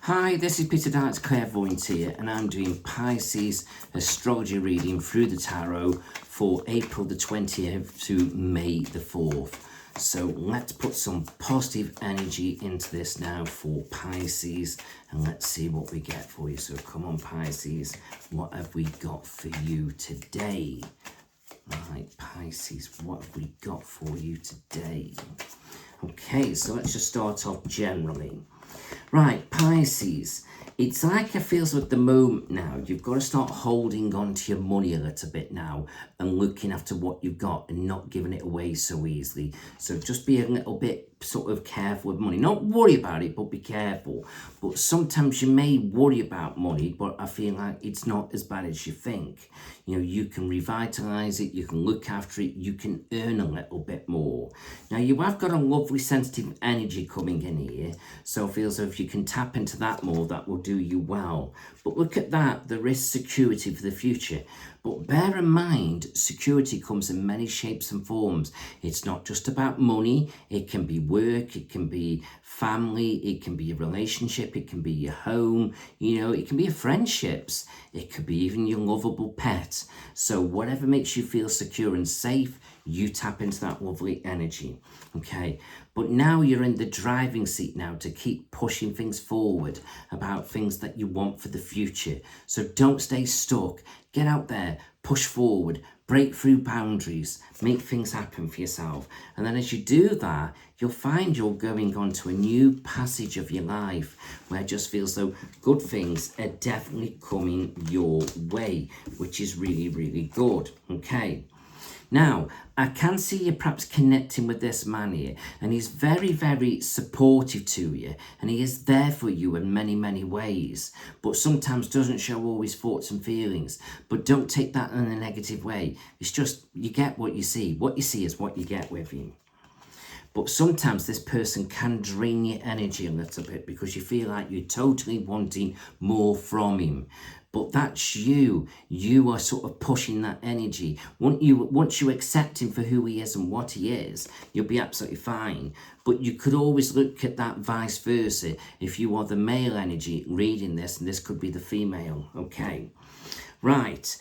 Hi, this is Peter Dart's Clairvoyant here, and I'm doing Pisces astrology reading through the tarot for April the 20th to May the 4th. So let's put some positive energy into this now for Pisces, and let's see what we get for you. So come on, Pisces, what have we got for you today? Right, Pisces, what have we got for you today? Okay, so let's just start off generally. Right, Pisces, it's like it feels at the moment now, you've got to start holding on to your money a little bit now and looking after what you've got and not giving it away so easily. So just be a little bit sort of careful with money. Not worry about it, but be careful. But sometimes you may worry about money, but I feel like it's not as bad as you think. You know, you can revitalize it, you can look after it, you can earn a little bit more. Now, you have got a lovely sensitive energy coming in here, so it feels as if you can tap into that more, that will do you well. But look at that, there is security for the future. But bear in mind, security comes in many shapes and forms. It's not just about money. It can be work, it can be family, it can be a relationship, it can be your home, you know, it can be your friendships, it could be even your lovable pet. So whatever makes you feel secure and safe, you tap into that lovely energy, okay? But now you're in the driving seat now to keep pushing things forward about things that you want for the future. So don't stay stuck. Get out there, push forward, break through boundaries, make things happen for yourself. And then as you do that, you'll find you're going on to a new passage of your life where it just feels though good things are definitely coming your way, which is really, really good, okay? Now, I can see you perhaps connecting with this man here, and he's very, very supportive to you, and he is there for you in many, many ways, but sometimes doesn't show all his thoughts and feelings. But don't take that in a negative way. It's just, you get what you see. What you see is what you get with him. But sometimes this person can drain your energy a little bit because you feel like you're totally wanting more from him. But that's you. You are sort of pushing that energy. Once you accept him for who he is and what he is, you'll be absolutely fine. But you could always look at that vice versa. If you are the male energy reading this, and this could be the female, okay? Right.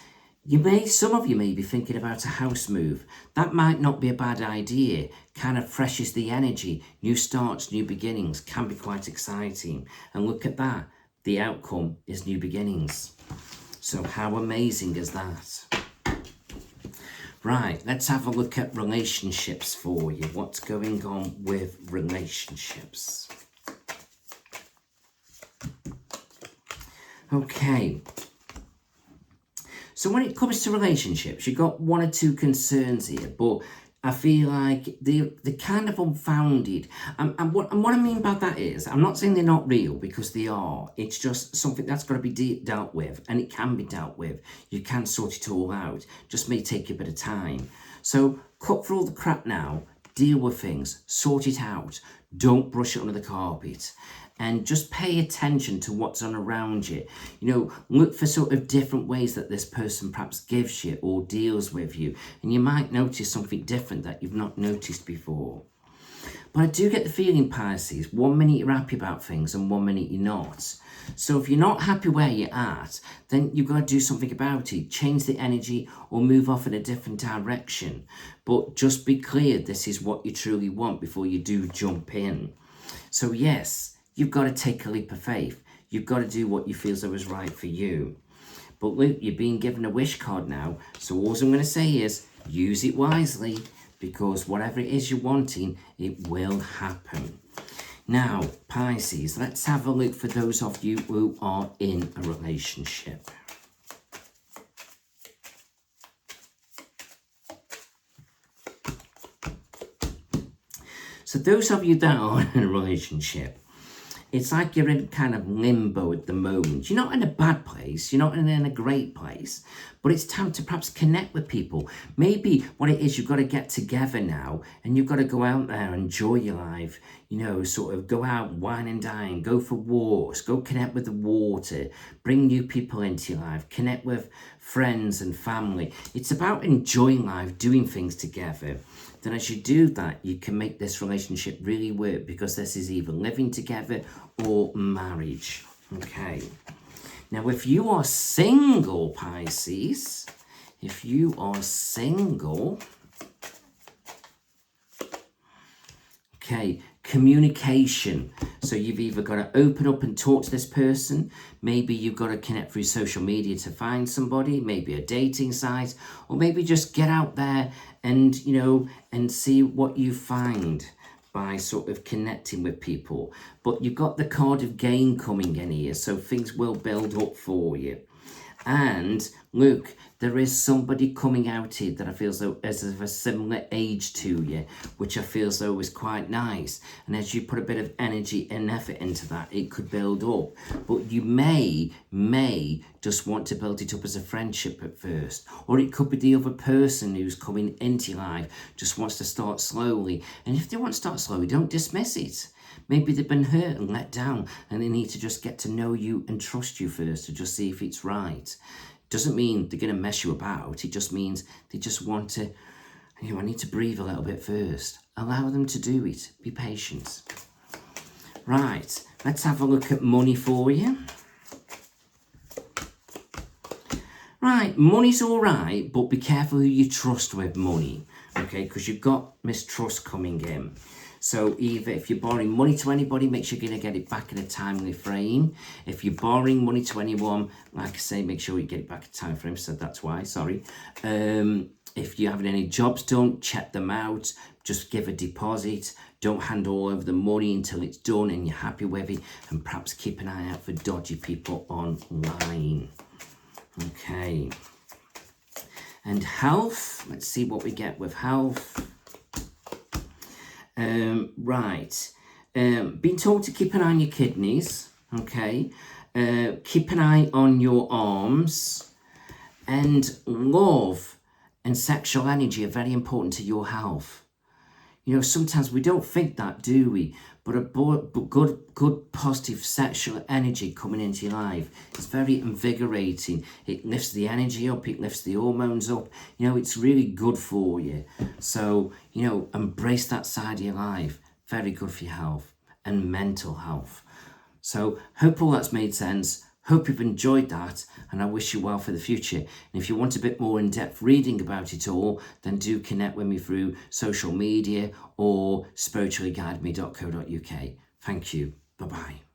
Some of you may be thinking about a house move. That might not be a bad idea. Kind of freshes the energy. New starts, new beginnings can be quite exciting. And look at that. The outcome is new beginnings. So how amazing is that? Right, let's have a look at relationships for you. What's going on with relationships? Okay. So when it comes to relationships, you've got one or two concerns here, but I feel like they're kind of unfounded. And what I mean by that is, I'm not saying they're not real, because they are. It's just something that's got to be dealt with, and it can be dealt with. You can sort it all out. Just may take a bit of time. So cut through all the crap now, deal with things, sort it out. Don't brush it under the carpet. And just pay attention to what's on around you. You know, look for sort of different ways that this person perhaps gives you or deals with you. And you might notice something different that you've not noticed before. But I do get the feeling, Pisces, 1 minute you're happy about things and 1 minute you're not. So if you're not happy where you're at, then you've got to do something about it. Change the energy or move off in a different direction. But just be clear this is what you truly want before you do jump in. So yes, you've got to take a leap of faith. You've got to do what you feel is right for you. But look, you're being given a wish card now. So all I'm going to say is use it wisely, because whatever it is you're wanting, it will happen. Now, Pisces, let's have a look for those of you who are in a relationship. So those of you that are in a relationship, it's like you're in kind of limbo at the moment. You're not in a bad place. You're not in a great place. But it's time to perhaps connect with people. Maybe what it is, you've got to get together now and you've got to go out there, enjoy your life. You know, sort of go out, wine and dine, go for walks, go connect with the water, bring new people into your life, connect with friends and family. It's about enjoying life, doing things together. Then as you do that, you can make this relationship really work, because this is either living together or marriage. Okay. Now, if you are single, Pisces, if you are single, okay, communication. So you've either got to open up and talk to this person. Maybe you've got to connect through social media to find somebody, maybe a dating site, or maybe just get out there and, and see what you find by sort of connecting with people. But you've got the card of gain coming in here, so things will build up for you. And look, there is somebody coming out here that I feel as though is of a similar age to you, which I feel as though is quite nice. And as you put a bit of energy and effort into that, it could build up. But you may just want to build it up as a friendship at first. Or it could be the other person who's coming into your life just wants to start slowly. And if they want to start slowly, don't dismiss it. Maybe they've been hurt and let down and they need to just get to know you and trust you first to just see if it's right. Doesn't mean they're going to mess you about. It just means they just want to, I need to breathe a little bit first. Allow them to do it. Be patient. Right, let's have a look at money for you. Right, money's all right, but be careful who you trust with money, okay? Because you've got mistrust coming in. So either if you're borrowing money to anybody, make sure you're going to get it back in a timely frame. If you're borrowing money to anyone, like I say, make sure you get it back in a time frame. So that's why, sorry. If you're having any jobs done, check them out. Just give a deposit. Don't hand all over the money until it's done and you're happy with it. And perhaps keep an eye out for dodgy people online. Okay. And health. Let's see what we get with health. Right. Been told to keep an eye on your kidneys. Okay. Keep an eye on your arms. And love and sexual energy are very important to your health. Sometimes we don't think that, do we? But good positive sexual energy coming into your life is very invigorating. It lifts the energy up, it lifts the hormones up. It's really good for you. So, embrace that side of your life. Very good for your health and mental health. So, hope all that's made sense. Hope you've enjoyed that, and I wish you well for the future. And if you want a bit more in-depth reading about it all, then do connect with me through social media or spirituallyguideme.co.uk. Thank you. Bye-bye.